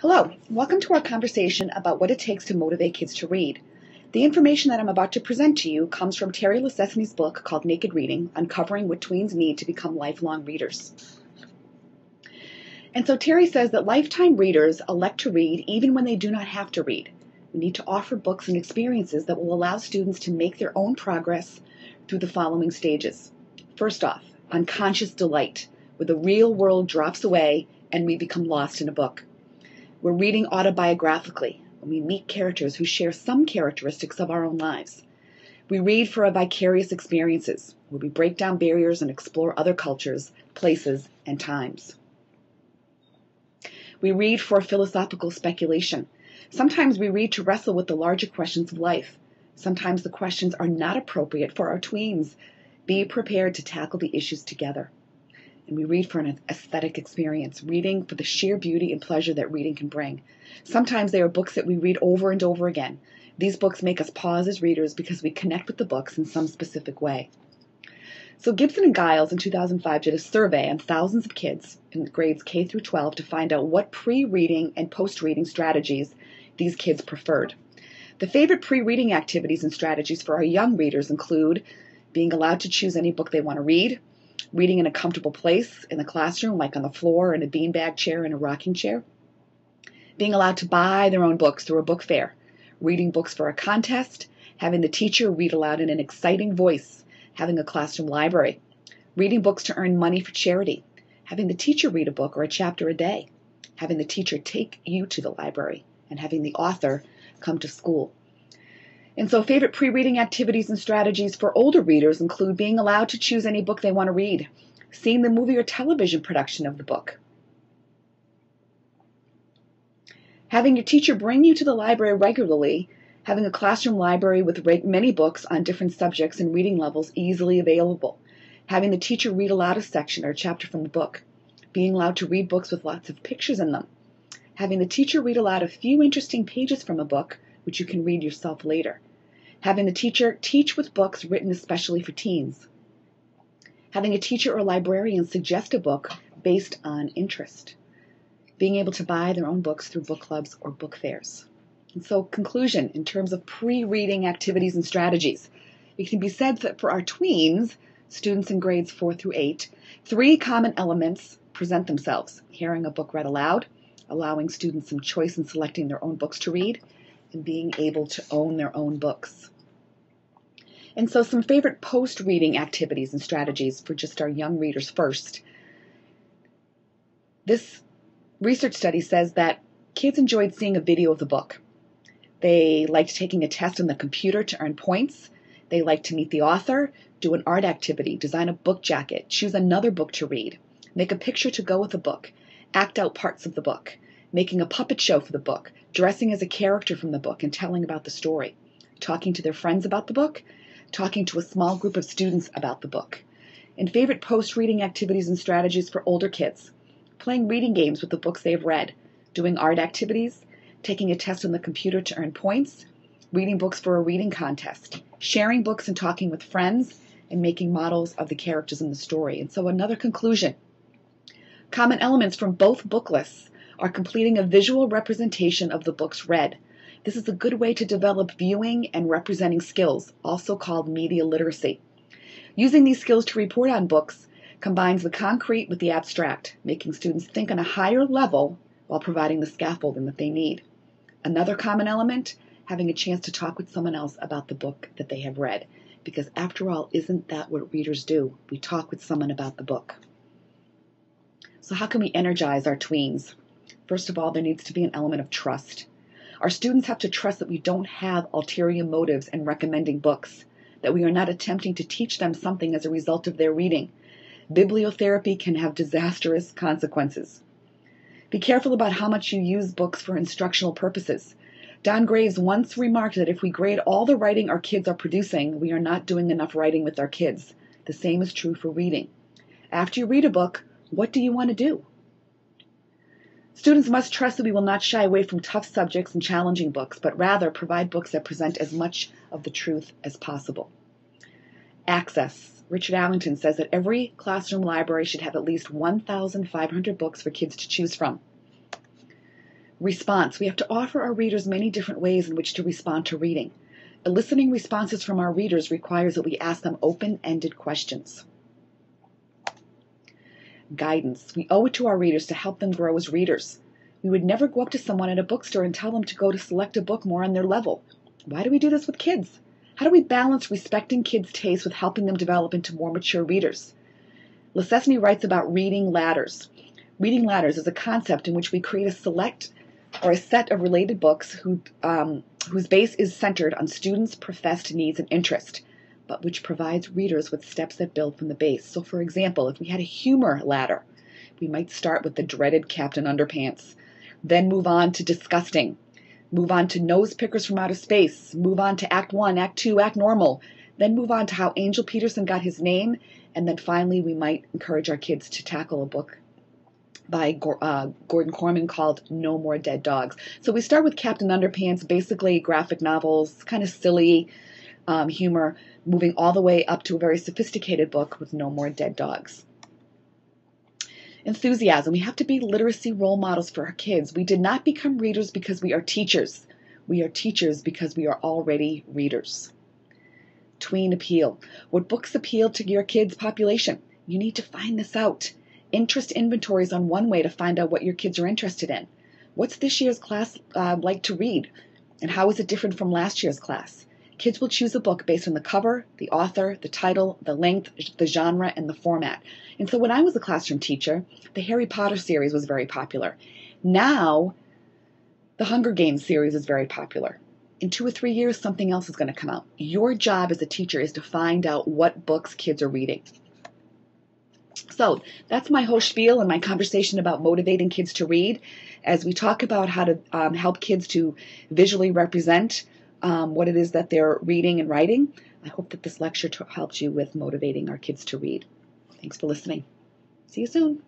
Hello, welcome to our conversation about what it takes to motivate kids to read. The information that I'm about to present to you comes from Terry Lasesni's book called Naked Reading, Uncovering What Tweens Need to Become Lifelong Readers. And so Terry says that lifetime readers elect to read even when they do not have to read. We need to offer books and experiences that will allow students to make their own progress through the following stages. First off, unconscious delight, where the real world drops away and we become lost in a book. We're reading autobiographically when we meet characters who share some characteristics of our own lives. We read for vicarious experiences, where we break down barriers and explore other cultures, places, and times. We read for philosophical speculation. Sometimes we read to wrestle with the larger questions of life. Sometimes the questions are not appropriate for our tweens. Be prepared to tackle the issues together. And we read for an aesthetic experience, reading for the sheer beauty and pleasure that reading can bring. Sometimes they are books that we read over and over again. These books make us pause as readers because we connect with the books in some specific way. So Gibson and Giles in 2005 did a survey on thousands of kids in grades K through 12 to find out what pre-reading and post-reading strategies these kids preferred. The favorite pre-reading activities and strategies for our young readers include being allowed to choose any book they want to read, reading in a comfortable place in the classroom, like on the floor, in a beanbag chair, in a rocking chair. Being allowed to buy their own books through a book fair. Reading books for a contest. Having the teacher read aloud in an exciting voice. Having a classroom library. Reading books to earn money for charity. Having the teacher read a book or a chapter a day. Having the teacher take you to the library. And having the author come to school. And so favorite pre-reading activities and strategies for older readers include being allowed to choose any book they want to read, seeing the movie or television production of the book, having your teacher bring you to the library regularly, having a classroom library with many books on different subjects and reading levels easily available, having the teacher read aloud a section or a chapter from the book, being allowed to read books with lots of pictures in them, having the teacher read aloud a few interesting pages from a book which you can read yourself later. Having the teacher teach with books written especially for teens. Having a teacher or librarian suggest a book based on interest. Being able to buy their own books through book clubs or book fairs. And so, conclusion, in terms of pre-reading activities and strategies, it can be said that for our tweens, students in grades 4 through 8, 3 common elements present themselves. Hearing a book read aloud, allowing students some choice in selecting their own books to read, and being able to own their own books. And so some favorite post-reading activities and strategies for just our young readers first. This research study says that kids enjoyed seeing a video of the book. They liked taking a test on the computer to earn points. They liked to meet the author, do an art activity, design a book jacket, choose another book to read, make a picture to go with the book, act out parts of the book, making a puppet show for the book, dressing as a character from the book and telling about the story, talking to their friends about the book, talking to a small group of students about the book. And favorite post-reading activities and strategies for older kids, playing reading games with the books they have read, doing art activities, taking a test on the computer to earn points, reading books for a reading contest, sharing books and talking with friends, and making models of the characters in the story. And so another conclusion. Common elements from both book lists are completing a visual representation of the books read. This is a good way to develop viewing and representing skills, also called media literacy. Using these skills to report on books combines the concrete with the abstract, making students think on a higher level while providing the scaffolding that they need. Another common element, having a chance to talk with someone else about the book that they have read. Because after all, isn't that what readers do? We talk with someone about the book. So how can we energize our tweens? First of all, there needs to be an element of trust. Our students have to trust that we don't have ulterior motives in recommending books, that we are not attempting to teach them something as a result of their reading. Bibliotherapy can have disastrous consequences. Be careful about how much you use books for instructional purposes. Don Graves once remarked that if we grade all the writing our kids are producing, we are not doing enough writing with our kids. The same is true for reading. After you read a book, what do you want to do? Students must trust that we will not shy away from tough subjects and challenging books, but rather provide books that present as much of the truth as possible. Access. Richard Allington says that every classroom library should have at least 1,500 books for kids to choose from. Response. We have to offer our readers many different ways in which to respond to reading. Eliciting responses from our readers requires that we ask them open-ended questions. Guidance. We owe it to our readers to help them grow as readers. We would never go up to someone at a bookstore and tell them to go to select a book more on their level. Why do we do this with kids? How do we balance respecting kids' tastes with helping them develop into more mature readers? Lesesny writes about reading ladders. Reading ladders is a concept in which we create a set of related books whose base is centered on students' professed needs and interest, but which provides readers with steps that build from the base. So, for example, if we had a humor ladder, we might start with the dreaded Captain Underpants, then move on to disgusting, move on to nose pickers from outer space, move on to Act 1, Act 2, Act Normal, then move on to how Angel Peterson got his name, and then finally we might encourage our kids to tackle a book by Gordon Corman called No More Dead Dogs. So we start with Captain Underpants, basically graphic novels, kind of silly humor, moving all the way up to a very sophisticated book with No More Dead Dogs. Enthusiasm. We have to be literacy role models for our kids. We did not become readers because we are teachers. We are teachers because we are already readers. Tween appeal. What books appeal to your kids' population? You need to find this out. Interest inventory is on one way to find out what your kids are interested in. What's this year's class like to read? And how is it different from last year's class? Kids will choose a book based on the cover, the author, the title, the length, the genre, and the format. And so when I was a classroom teacher, the Harry Potter series was very popular. Now, the Hunger Games series is very popular. In 2 or 3 years, something else is going to come out. Your job as a teacher is to find out what books kids are reading. So that's my whole spiel and my conversation about motivating kids to read. As we talk about how to help kids to visually represent what it is that they're reading and writing, I hope that this lecture helps you with motivating our kids to read. Thanks for listening. See you soon.